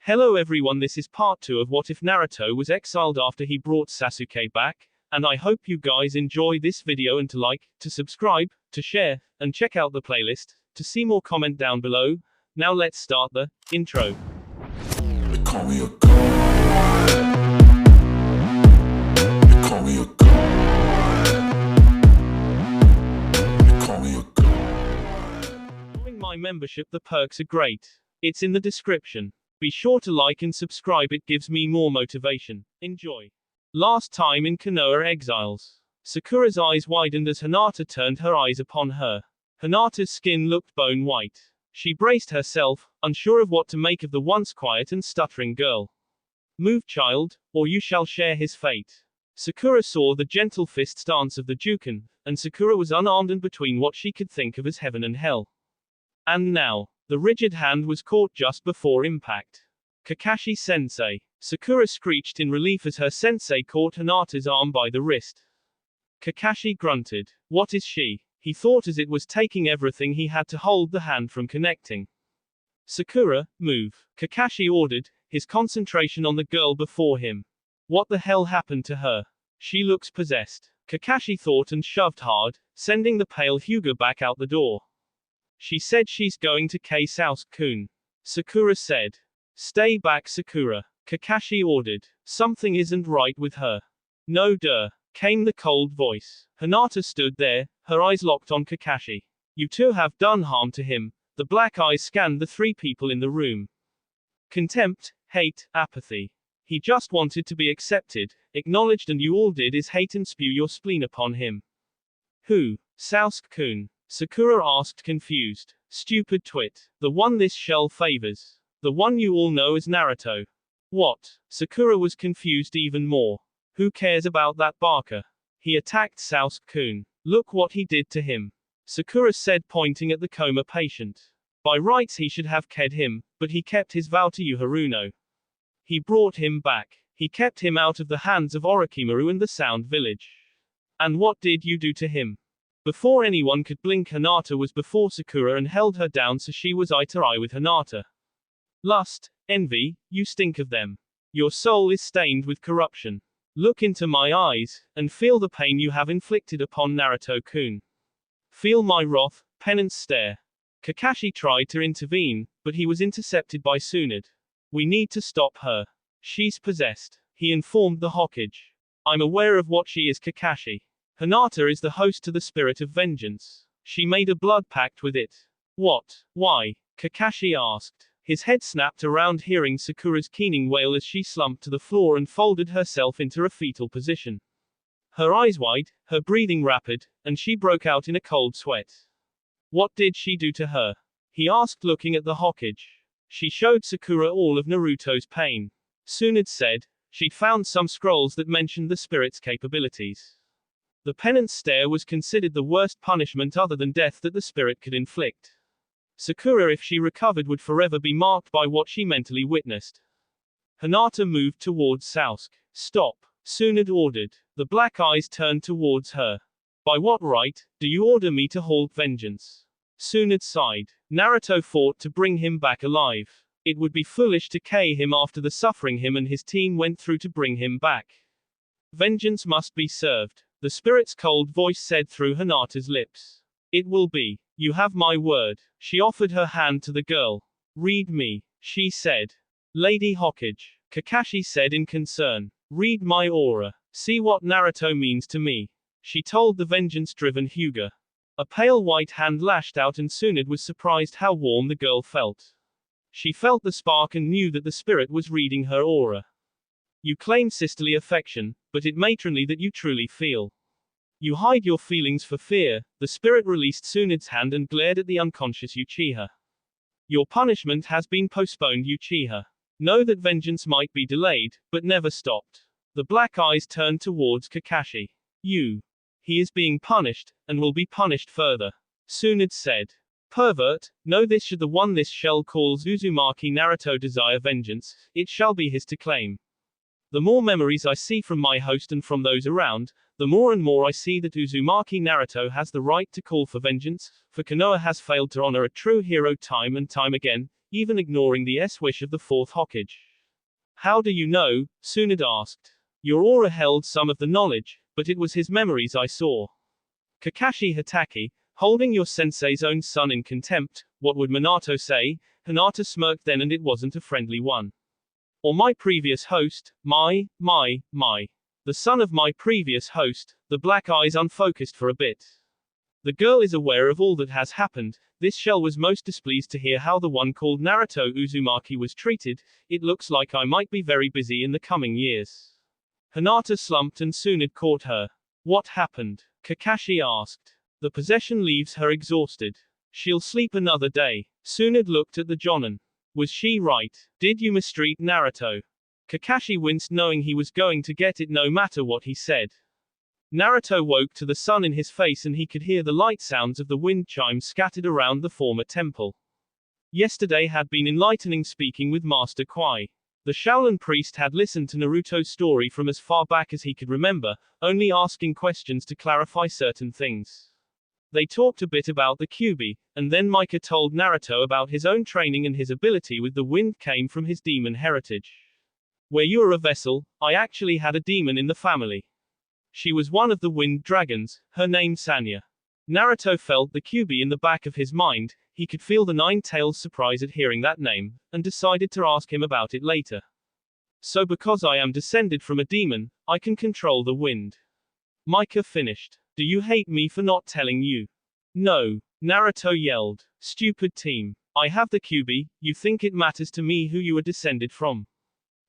Hello everyone, this is part 2 of What If Naruto was exiled after he brought Sasuke back, and I hope you guys enjoy this video and to like, to subscribe, to share, and check out the playlist, to see more comment down below. Now let's start the intro. They call me a god. They call me a god. They call me a god. Join my membership, the perks are great. It's in the description. Be sure to like and subscribe, it gives me more motivation. Enjoy. Last time in Konoha Exiles. Sakura's eyes widened as Hinata turned her eyes upon her. Hinata's skin looked bone white. She braced herself, unsure of what to make of the once quiet and stuttering girl. Move, child, or you shall share his fate. Sakura saw the gentle fist stance of the Juken, and Sakura was unarmed and between what she could think of as heaven and hell. And now, the rigid hand was caught just before impact. Kakashi-sensei. Sakura screeched in relief as her sensei caught Hinata's arm by the wrist. Kakashi grunted. What is she? He thought as it was taking everything he had to hold the hand from connecting. Sakura, move. Kakashi ordered, his concentration on the girl before him. What the hell happened to her? She looks possessed. Kakashi thought and shoved hard, sending the pale Hyuga back out the door. She said she's going to kiss Sasuke-kun. Sakura said. Stay back, Sakura. Kakashi ordered. Something isn't right with her. No duh, came the cold voice. Hinata stood there, her eyes locked on Kakashi. You two have done harm to him. The black eyes scanned the three people in the room. Contempt, hate, apathy. He just wanted to be accepted, acknowledged, and you all did is hate and spew your spleen upon him. Who? Sasuke-kun. Sakura asked confused. Stupid twit. The one this shell favors. The one you all know as Naruto. What? Sakura was confused even more. Who cares about that barker? He attacked Sasuke-kun. Look what he did to him. Sakura said, pointing at the coma patient. By rights he should have killed him, but he kept his vow to you, Haruno. He brought him back. He kept him out of the hands of Orochimaru and the Sound Village. And what did you do to him? Before anyone could blink, Hinata was before Sakura and held her down so she was eye to eye with Hinata. Lust, envy, you stink of them. Your soul is stained with corruption. Look into my eyes, and feel the pain you have inflicted upon Naruto-kun. Feel my wrath, penance stare. Kakashi tried to intervene, but he was intercepted by Tsunade. We need to stop her. She's possessed, he informed the Hokage. I'm aware of what she is, Kakashi. Hinata is the host to the spirit of vengeance. She made a blood pact with it. What? Why? Kakashi asked. His head snapped around hearing Sakura's keening wail as she slumped to the floor and folded herself into a fetal position. Her eyes wide, her breathing rapid, and she broke out in a cold sweat. What did she do to her? He asked, looking at the Hokage. She showed Sakura all of Naruto's pain. Tsunade said, she'd found some scrolls that mentioned the spirit's capabilities. The penance stare was considered the worst punishment other than death that the spirit could inflict. Sakura, if she recovered, would forever be marked by what she mentally witnessed. Hinata moved towards Sasuke. Stop, Tsunade ordered. The black eyes turned towards her. By what right do you order me to hold vengeance? Tsunade sighed. Naruto fought to bring him back alive. It would be foolish to kill him after the suffering him and his team went through to bring him back. Vengeance must be served. The spirit's cold voice said through Hinata's lips. It will be. You have my word. She offered her hand to the girl. Read me, she said. Lady Hokage. Kakashi said in concern. Read my aura. See what Naruto means to me. She told the vengeance-driven Hyuga. A pale white hand lashed out and Tsunade was surprised how warm the girl felt. She felt the spark and knew that the spirit was reading her aura. You claim sisterly affection, but it matronly that you truly feel. You hide your feelings for fear. The spirit released Tsunade's hand and glared at the unconscious Uchiha. Your punishment has been postponed, Uchiha. Know that vengeance might be delayed, but never stopped. The black eyes turned towards Kakashi. He is being punished, and will be punished further. Tsunade said. Pervert, know this, should the one this shell calls Uzumaki Naruto desire vengeance, it shall be his to claim. The more memories I see from my host and from those around, the more and more I see that Uzumaki Naruto has the right to call for vengeance, for Konoha has failed to honor a true hero time and time again, even ignoring the S-wish of the fourth Hokage. How do you know? Tsunade asked. Your aura held some of the knowledge, but it was his memories I saw. Kakashi Hatake, holding your sensei's own son in contempt, what would Minato say? Hinata smirked then, and it wasn't a friendly one. Or my previous host, my. The son of my previous host, the black eyes unfocused for a bit. The girl is aware of all that has happened. This shell was most displeased to hear how the one called Naruto Uzumaki was treated. It looks like I might be very busy in the coming years. Hinata slumped and Tsunade caught her. What happened? Kakashi asked. The possession leaves her exhausted. She'll sleep another day. Tsunade looked at the Jonin. Was she right? Did you mistreat Naruto? Kakashi winced knowing he was going to get it no matter what he said. Naruto woke to the sun in his face and he could hear the light sounds of the wind chimes scattered around the former temple. Yesterday had been enlightening speaking with Master Kwai. The Shaolin priest had listened to Naruto's story from as far back as he could remember, only asking questions to clarify certain things. They talked a bit about the Kyuubi, and then Micah told Naruto about his own training and his ability with the wind came from his demon heritage. Where you are a vessel, I actually had a demon in the family. She was one of the wind dragons, her name Sanya. Naruto felt the Kyuubi in the back of his mind, he could feel the Nine-Tails' surprise at hearing that name, and decided to ask him about it later. So because I am descended from a demon, I can control the wind. Micah finished. Do you hate me for not telling you? No. Naruto yelled. Stupid team. I have the Kyuubi, you think it matters to me who you are descended from?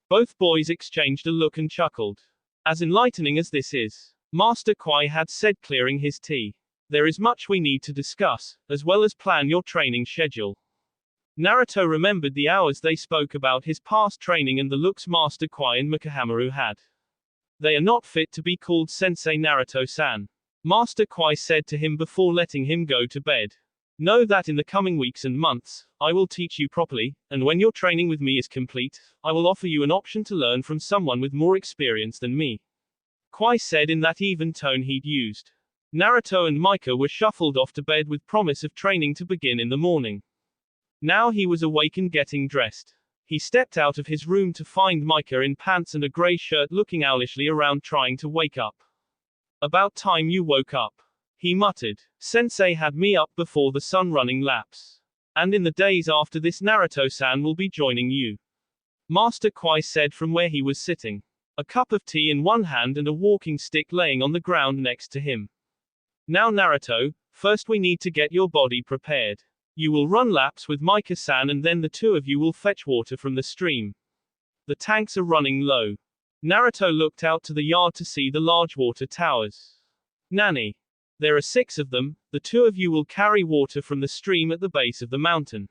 Both boys exchanged a look and chuckled. As enlightening as this is, Master Kwai had said, clearing his tea. There is much we need to discuss, as well as plan your training schedule. Naruto remembered the hours they spoke about his past training and the looks Master Kwai and Mikahamaru had. They are not fit to be called Sensei Naruto-san. Master Kwai said to him before letting him go to bed. Know that in the coming weeks and months, I will teach you properly, and when your training with me is complete, I will offer you an option to learn from someone with more experience than me. Kwai said in that even tone he'd used. Naruto and Micah were shuffled off to bed with promise of training to begin in the morning. Now he was awake and getting dressed. He stepped out of his room to find Micah in pants and a grey shirt looking owlishly around trying to wake up. About time you woke up. He muttered. Sensei had me up before the sun running laps. And in the days after this Naruto-san will be joining you. Master Kwai said from where he was sitting. A cup of tea in one hand and a walking stick laying on the ground next to him. Now Naruto, first we need to get your body prepared. You will run laps with Micah-san and then the two of you will fetch water from the stream. The tanks are running low. Naruto looked out to the yard to see the large water towers. Nani? There are 6 of them, the two of you will carry water from the stream at the base of the mountain.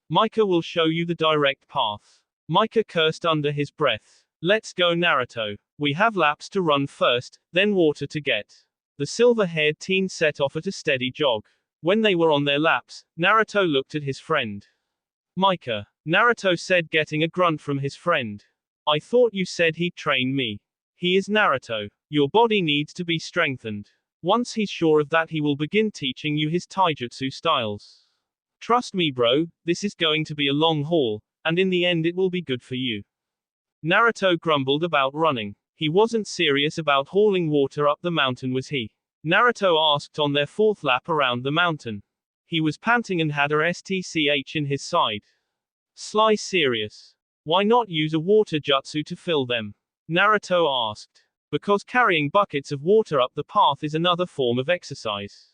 Micah will show you the direct path. Micah cursed under his breath. Let's go Naruto. We have laps to run first, then water to get. The silver-haired teen set off at a steady jog. When they were on their laps, Naruto looked at his friend. Micah. Naruto said, getting a grunt from his friend. I thought you said he'd train me. He is Naruto. Your body needs to be strengthened. Once he's sure of that he will begin teaching you his taijutsu styles. Trust me bro, this is going to be a long haul, and in the end it will be good for you. Naruto grumbled about running. He wasn't serious about hauling water up the mountain was he? Naruto asked on their 4th lap around the mountain. He was panting and had a STCH in his side. Sly serious. Why not use a water jutsu to fill them? Naruto asked. Because carrying buckets of water up the path is another form of exercise.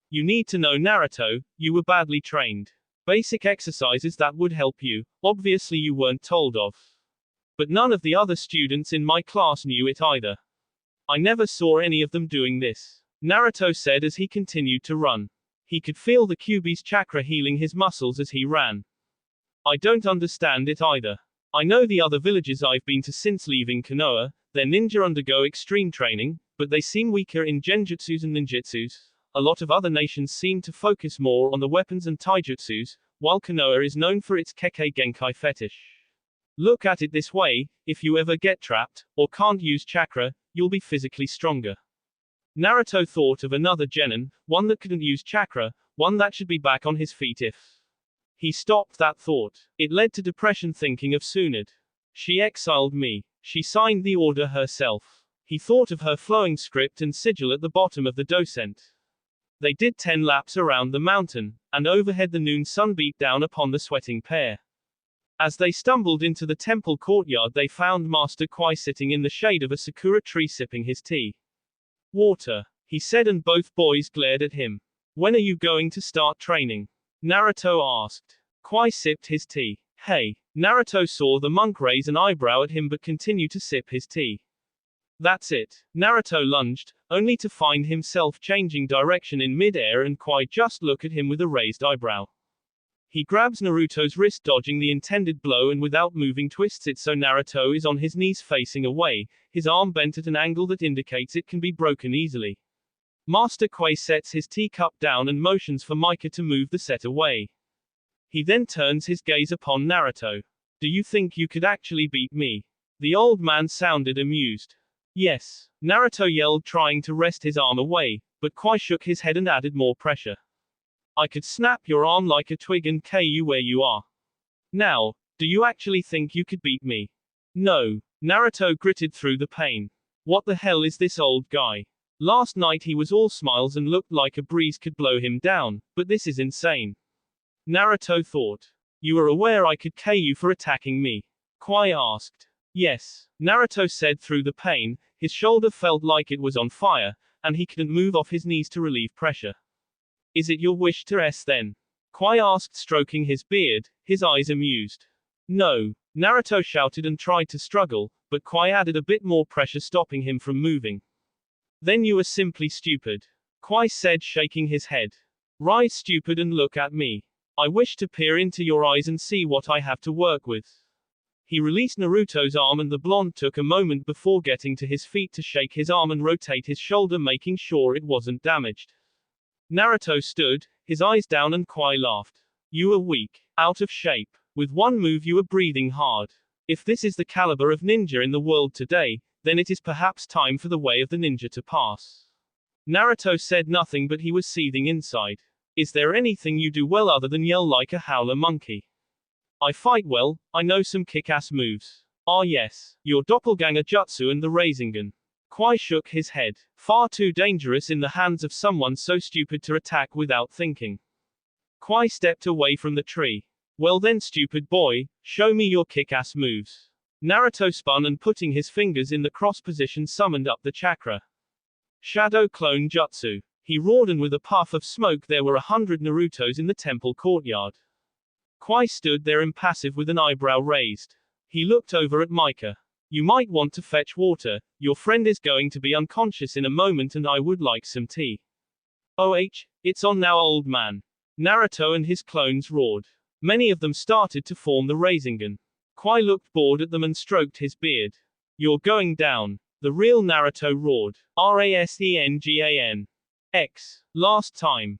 You need to know Naruto, you were badly trained. Basic exercises that would help you, obviously you weren't told of. But none of the other students in my class knew it either. I never saw any of them doing this. Naruto said as he continued to run. He could feel the Kyuubi's chakra healing his muscles as he ran. I don't understand it either. I know the other villages I've been to since leaving Konoha, their ninja undergo extreme training, but they seem weaker in genjutsus and ninjutsus. A lot of other nations seem to focus more on the weapons and taijutsus, while Konoha is known for its Kekkei Genkai fetish. Look at it this way, if you ever get trapped, or can't use chakra, you'll be physically stronger. Naruto thought of another genin, one that couldn't use chakra, one that should be back on his feet if He stopped that thought. It led to depression thinking of Tsunade. She exiled me. She signed the order herself. He thought of her flowing script and sigil at the bottom of the docent. They did 10 laps around the mountain, and overhead the noon sun beat down upon the sweating pair. As they stumbled into the temple courtyard, they found Master Kwai sitting in the shade of a sakura tree sipping his tea. Water, he said, and both boys glared at him. When are you going to start training? Naruto asked. Kwai sipped his tea. Hey. Naruto saw the monk raise an eyebrow at him but continue to sip his tea. That's it. Naruto lunged, only to find himself changing direction in mid-air and Kwai just look at him with a raised eyebrow. He grabs Naruto's wrist, dodging the intended blow, and without moving twists it so Naruto is on his knees facing away, his arm bent at an angle that indicates it can be broken easily. Master Kwai sets his teacup down and motions for Micah to move the set away. He then turns his gaze upon Naruto. Do you think you could actually beat me? The old man sounded amused. Yes, Naruto yelled, trying to wrest his arm away, but Kwai shook his head and added more pressure. I could snap your arm like a twig and KO you where you are. Now, do you actually think you could beat me? No. Naruto gritted through the pain. What the hell is this old guy? Last night he was all smiles and looked like a breeze could blow him down, but this is insane. Naruto thought. You are aware I could KO you for attacking me? Kwai asked. Yes, Naruto said through the pain. His shoulder felt like it was on fire, and he couldn't move off his knees to relieve pressure. Is it your wish to S then? Kwai asked, stroking his beard, his eyes amused. No, Naruto shouted and tried to struggle, but Kwai added a bit more pressure, stopping him from moving. Then you are simply stupid. Kwai said, shaking his head. Rise stupid and look at me. I wish to peer into your eyes and see what I have to work with. He released Naruto's arm and the blonde took a moment before getting to his feet to shake his arm and rotate his shoulder, making sure it wasn't damaged. Naruto stood, his eyes down, and Kwai laughed. You are weak, out of shape. With one move you are breathing hard. If this is the caliber of ninja in the world today, then it is perhaps time for the way of the ninja to pass. Naruto said nothing, but he was seething inside. Is there anything you do well other than yell like a howler monkey? I fight well, I know some kick-ass moves. Ah yes, your doppelganger jutsu and the Rasengan. Kwai shook his head. Far too dangerous in the hands of someone so stupid to attack without thinking. Kwai stepped away from the tree. Well then, stupid boy, show me your kick-ass moves. Naruto spun and, putting his fingers in the cross position, summoned up the chakra. Shadow Clone Jutsu. He roared, and with a puff of smoke there were 100 Narutos in the temple courtyard. Kwai stood there impassive with an eyebrow raised. He looked over at Micah. You might want to fetch water, your friend is going to be unconscious in a moment and I would like some tea. It's on now, old man. Naruto and his clones roared. Many of them started to form the Rasengan. Kwai looked bored at them and stroked his beard. You're going down. The real Naruto roared. Rasengan. Last time.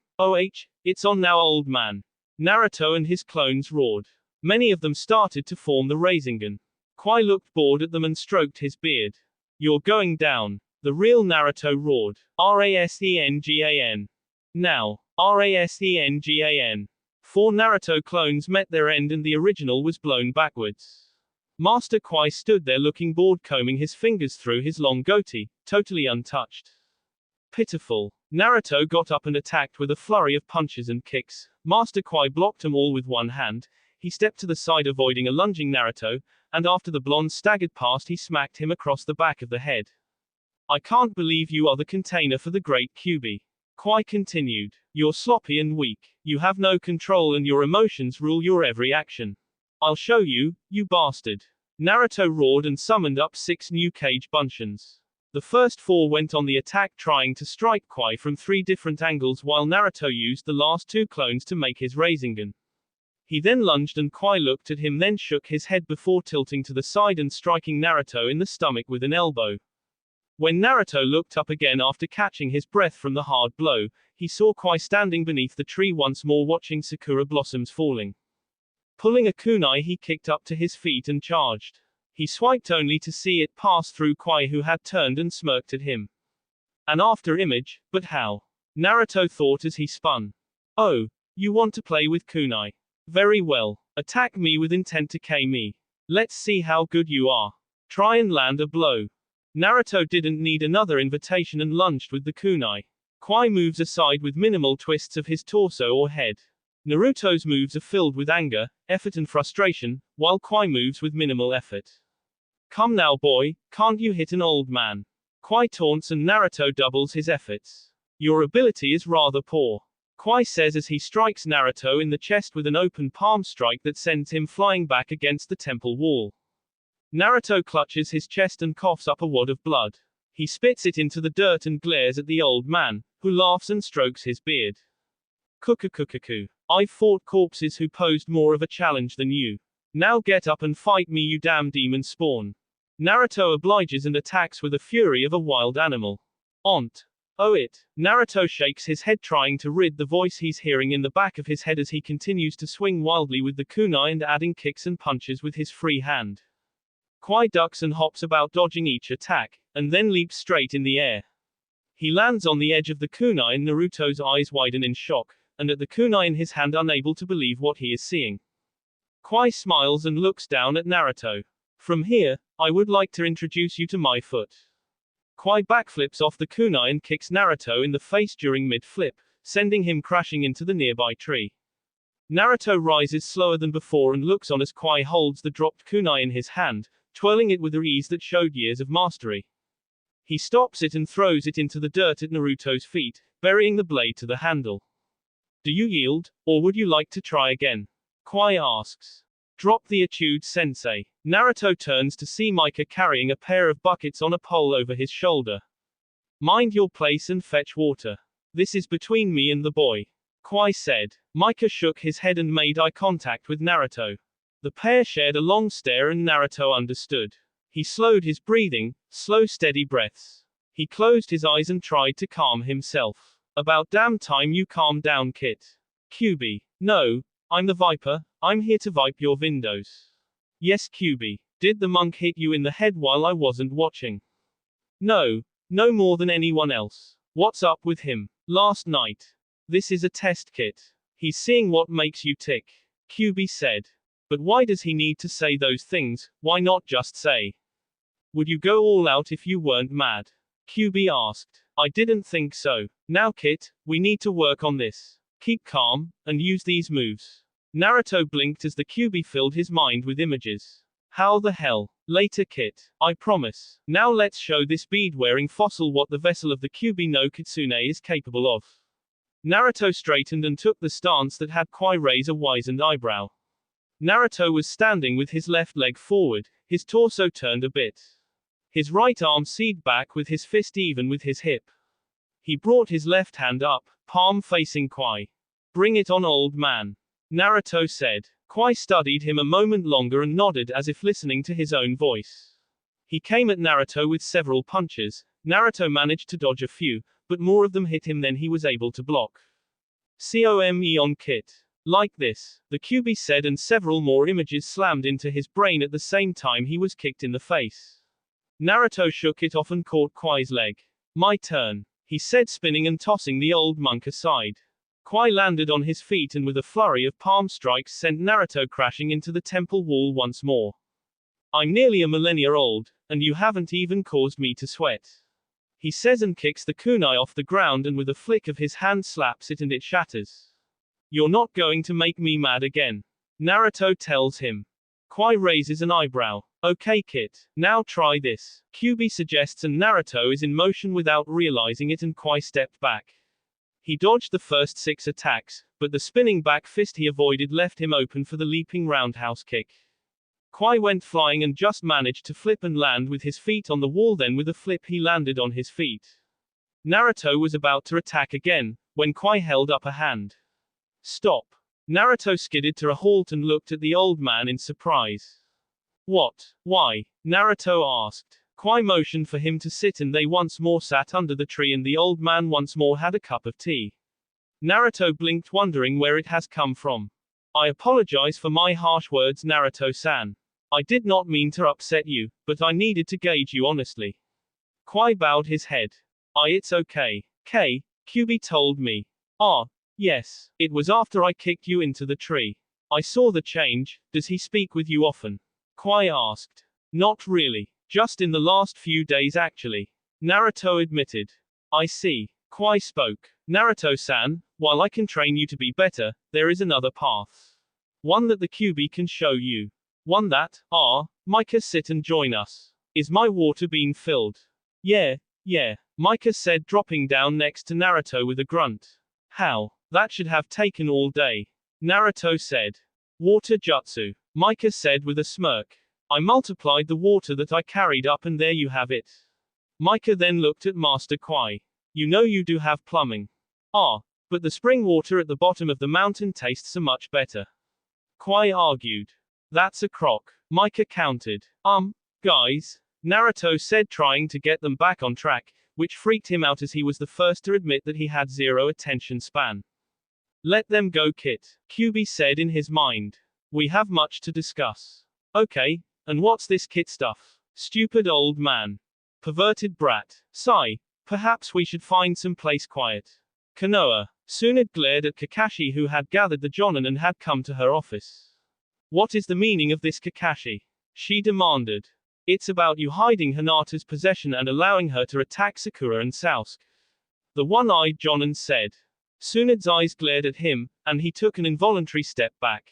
It's on now, old man. Naruto and his clones roared. Many of them started to form the Rasengan. Kwai looked bored at them and stroked his beard. You're going down. The real Naruto roared. Rasengan. Now. Rasengan. 4 Naruto clones met their end and the original was blown backwards. Master Kwai stood there looking bored, combing his fingers through his long goatee, totally untouched. Pitiful. Naruto got up and attacked with a flurry of punches and kicks. Master Kwai blocked them all with one hand. He stepped to the side, avoiding a lunging Naruto, and after the blonde staggered past he smacked him across the back of the head. I can't believe you are the container for the great Kyuubi. Kwai continued. You're sloppy and weak. You have no control and your emotions rule your every action. I'll show you, you bastard. Naruto roared and summoned up 6 new Kage Bunshins. The first 4 went on the attack, trying to strike Kwai from 3 different angles, while Naruto used the last 2 clones to make his Rasengan. He then lunged and Kwai looked at him, then shook his head before tilting to the side and striking Naruto in the stomach with an elbow. When Naruto looked up again after catching his breath from the hard blow, he saw Kwai standing beneath the tree once more, watching sakura blossoms falling. Pulling a kunai, he kicked up to his feet and charged. He swiped only to see it pass through Kwai, who had turned and smirked at him. An after image, but how? Naruto thought as he spun. Oh, you want to play with kunai? Very well. Attack me with intent to K me. Let's see how good you are. Try and land a blow. Naruto didn't need another invitation and lunged with the kunai. Kwai moves aside with minimal twists of his torso or head. Naruto's moves are filled with anger, effort and frustration, while Kwai moves with minimal effort. Come now boy, can't you hit an old man? Kwai taunts and Naruto doubles his efforts. Your ability is rather poor. Kwai says as he strikes Naruto in the chest with an open palm strike that sends him flying back against the temple wall. Naruto clutches his chest and coughs up a wad of blood. He spits it into the dirt and glares at the old man, who laughs and strokes his beard. Kukukukuku. I've fought corpses who posed more of a challenge than you. Now get up and fight me, you damn demon spawn. Naruto obliges and attacks with the fury of a wild animal. Ont. Oh it. Naruto shakes his head trying to rid the voice he's hearing in the back of his head as he continues to swing wildly with the kunai and adding kicks and punches with his free hand. Kwai ducks and hops about dodging each attack, and then leaps straight in the air. He lands on the edge of the kunai and Naruto's eyes widen in shock, and at the kunai in his hand unable to believe what he is seeing. Kwai smiles and looks down at Naruto. From here, I would like to introduce you to my foot. Kwai backflips off the kunai and kicks Naruto in the face during mid-flip, sending him crashing into the nearby tree. Naruto rises slower than before and looks on as Kwai holds the dropped kunai in his hand, twirling it with a ease that showed years of mastery. He stops it and throws it into the dirt at Naruto's feet, burying the blade to the handle. Do you yield, or would you like to try again? Kwai asks. Drop the attitude, sensei. Naruto turns to see Mika carrying a pair of buckets on a pole over his shoulder. Mind your place and fetch water. This is between me and the boy. Kwai said. Mika shook his head and made eye contact with Naruto. The pair shared a long stare and Naruto understood. He slowed his breathing, slow steady breaths. He closed his eyes and tried to calm himself. About damn time you calm down, Kit. QB. No, I'm the Viper, I'm here to vipe your windows. Yes, QB. Did the monk hit you in the head while I wasn't watching? No, no more than anyone else. What's up with him? Last night. This is a test, Kit. He's seeing what makes you tick. QB said. But why does he need to say those things? Why not just say? Would you go all out if you weren't mad? QB asked. I didn't think so. Now Kit, we need to work on this. Keep calm, and use these moves. Naruto blinked as the QB filled his mind with images. How the hell? Later Kit. I promise. Now let's show this bead-wearing fossil what the vessel of the QB no Kitsune is capable of. Naruto straightened and took the stance that had Kwai raise a wizened eyebrow. Naruto was standing with his left leg forward, his torso turned a bit. His right arm seed back with his fist even with his hip. He brought his left hand up, palm facing Kwai. Bring it on, old man. Naruto said. Kwai studied him a moment longer and nodded as if listening to his own voice. He came at Naruto with several punches. Naruto managed to dodge a few, but more of them hit him than he was able to block. Come on Kit. Like this, the QB said, and several more images slammed into his brain at the same time he was kicked in the face. Naruto shook it off and caught Kwai's leg. My turn, he said, spinning and tossing the old monk aside. Kwai landed on his feet and with a flurry of palm strikes sent Naruto crashing into the temple wall once more. I'm nearly a millennia old, and you haven't even caused me to sweat. He says and kicks the kunai off the ground and with a flick of his hand slaps it and it shatters. You're not going to make me mad again. Naruto tells him. Kwai raises an eyebrow. Okay Kit, now try this. QB suggests and Naruto is in motion without realizing it and Kwai stepped back. He dodged the first 6 attacks, but the spinning back fist he avoided left him open for the leaping roundhouse kick. Kwai went flying and just managed to flip and land with his feet on the wall, then with a flip he landed on his feet. Naruto was about to attack again, when Kwai held up a hand. Stop. Naruto skidded to a halt and looked at the old man in surprise. What? Why? Naruto asked. Kwai motioned for him to sit and they once more sat under the tree and the old man once more had a cup of tea. Naruto blinked, wondering where it has come from. I apologize for my harsh words, Naruto-san. I did not mean to upset you, but I needed to gauge you honestly. Kwai bowed his head. It's okay. QB told me. Yes, it was after I kicked you into the tree. I saw the change. Does he speak with you often? Kwai asked. Not really. Just in the last few days actually. Naruto admitted. I see. Kwai spoke. Naruto-san, while I can train you to be better, there is another path. One that the QB can show you. One that, Micah, sit and join us. Is my water being filled? Yeah, Micah said, dropping down next to Naruto with a grunt. How? That should have taken all day. Naruto said. Water jutsu. Micah said with a smirk. I multiplied the water that I carried up and there you have it. Micah then looked at Master Kwai. You know you do have plumbing. But the spring water at the bottom of the mountain tastes so much better. Kwai argued. That's a crock. Micah countered. Guys, Naruto said, trying to get them back on track, which freaked him out as he was the first to admit that he had zero attention span. Let them go, Kit, QB said in his mind. We have much to discuss. Okay, and what's this Kit stuff? Stupid old man. Perverted brat. Sigh. Perhaps we should find some place quiet. Konoha. Tsunade glared at Kakashi, who had gathered the Jonin and had come to her office. What is the meaning of this, Kakashi? She demanded. It's about you hiding Hinata's possession and allowing her to attack Sakura and Sasuke. The one-eyed Jonin said. Tsunade's eyes glared at him, and he took an involuntary step back.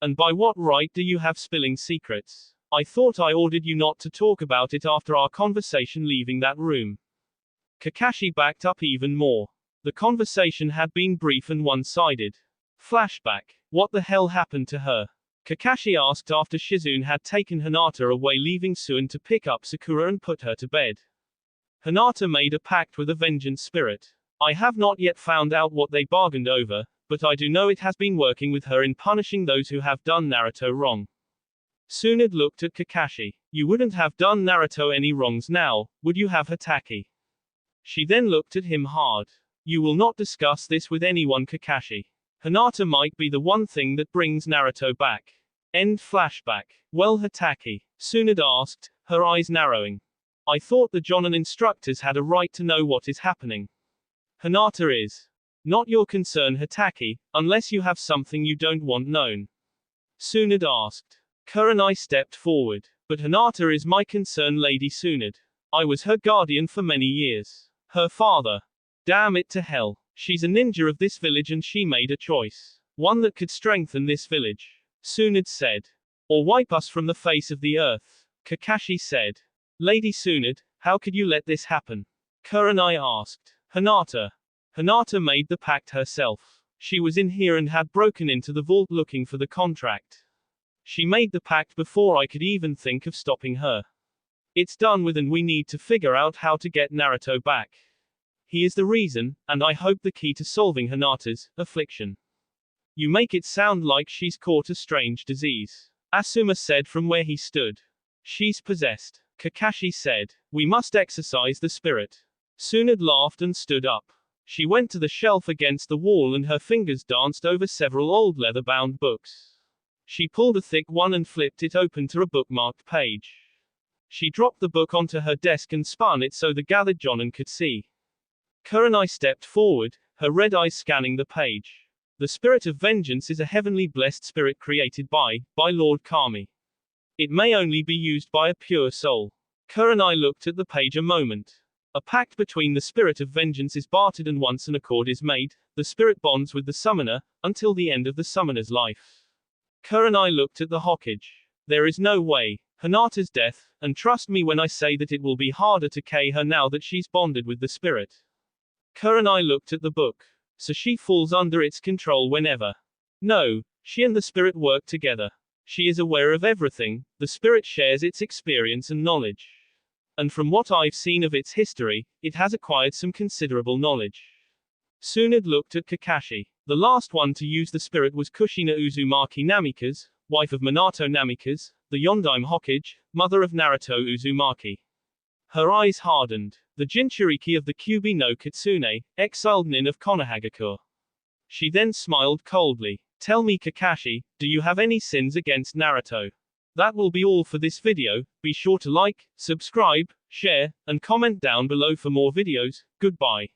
And by what right do you have spilling secrets? I thought I ordered you not to talk about it after our conversation leaving that room. Kakashi backed up even more. The conversation had been brief and one-sided. Flashback. What the hell happened to her? Kakashi asked after Shizune had taken Hinata away, leaving Suin to pick up Sakura and put her to bed. Hinata made a pact with a vengeance spirit. I have not yet found out what they bargained over, but I do know it has been working with her in punishing those who have done Naruto wrong. Tsunade looked at Kakashi. You wouldn't have done Naruto any wrongs now, would you have, Hatake? She then looked at him hard. You will not discuss this with anyone, Kakashi. Hinata might be the one thing that brings Naruto back. End flashback. Well, Hatake? Tsunade asked, her eyes narrowing. I thought the Jonin instructors had a right to know what is happening. Hinata is not your concern, Hatake, unless you have something you don't want known. Tsunade asked. Kurenai stepped forward. But Hinata is my concern, Lady Tsunade. I was her guardian for many years. Her father. Damn it to hell. She's a ninja of this village and she made a choice. One that could strengthen this village. Tsunade said. Or wipe us from the face of the earth. Kakashi said. Lady Tsunade, how could you let this happen? Kurenai asked. Hinata. Hinata made the pact herself. She was in here and had broken into the vault looking for the contract. She made the pact before I could even think of stopping her. It's done with and we need to figure out how to get Naruto back. He is the reason, and I hope the key to solving Hinata's affliction. You make it sound like she's caught a strange disease. Asuma said from where he stood. She's possessed. Kakashi said. We must exorcise the spirit. Tsunade laughed and stood up. She went to the shelf against the wall and her fingers danced over several old leather-bound books. She pulled a thick one and flipped it open to a bookmarked page. She dropped the book onto her desk and spun it so the gathered Jonin could see. Kurenai stepped forward, her red eyes scanning the page. The spirit of vengeance is a heavenly blessed spirit created by Lord Kami. It may only be used by a pure soul. Kurenai looked at the page a moment. A pact between the spirit of vengeance is bartered, and once an accord is made, the spirit bonds with the summoner, until the end of the summoner's life. Kurenai looked at the Hokage. There is no way. Hinata's death, and trust me when I say that it will be harder to kill her now that she's bonded with the spirit. Kurenai looked at the book. So she falls under its control whenever. No, she and the spirit work together. She is aware of everything, the spirit shares its experience and knowledge. And from what I've seen of its history, it has acquired some considerable knowledge. Tsunade looked at Kakashi. The last one to use the spirit was Kushina Uzumaki Namikaze, wife of Minato Namikaze, the Yondaime Hokage, mother of Naruto Uzumaki. Her eyes hardened. The Jinchuriki of the Kyubi no Kitsune, exiled nin of Konohagakure. She then smiled coldly. Tell me, Kakashi, do you have any sins against Naruto? That will be all for this video. Be sure to like, subscribe, share, and comment down below for more videos. Goodbye.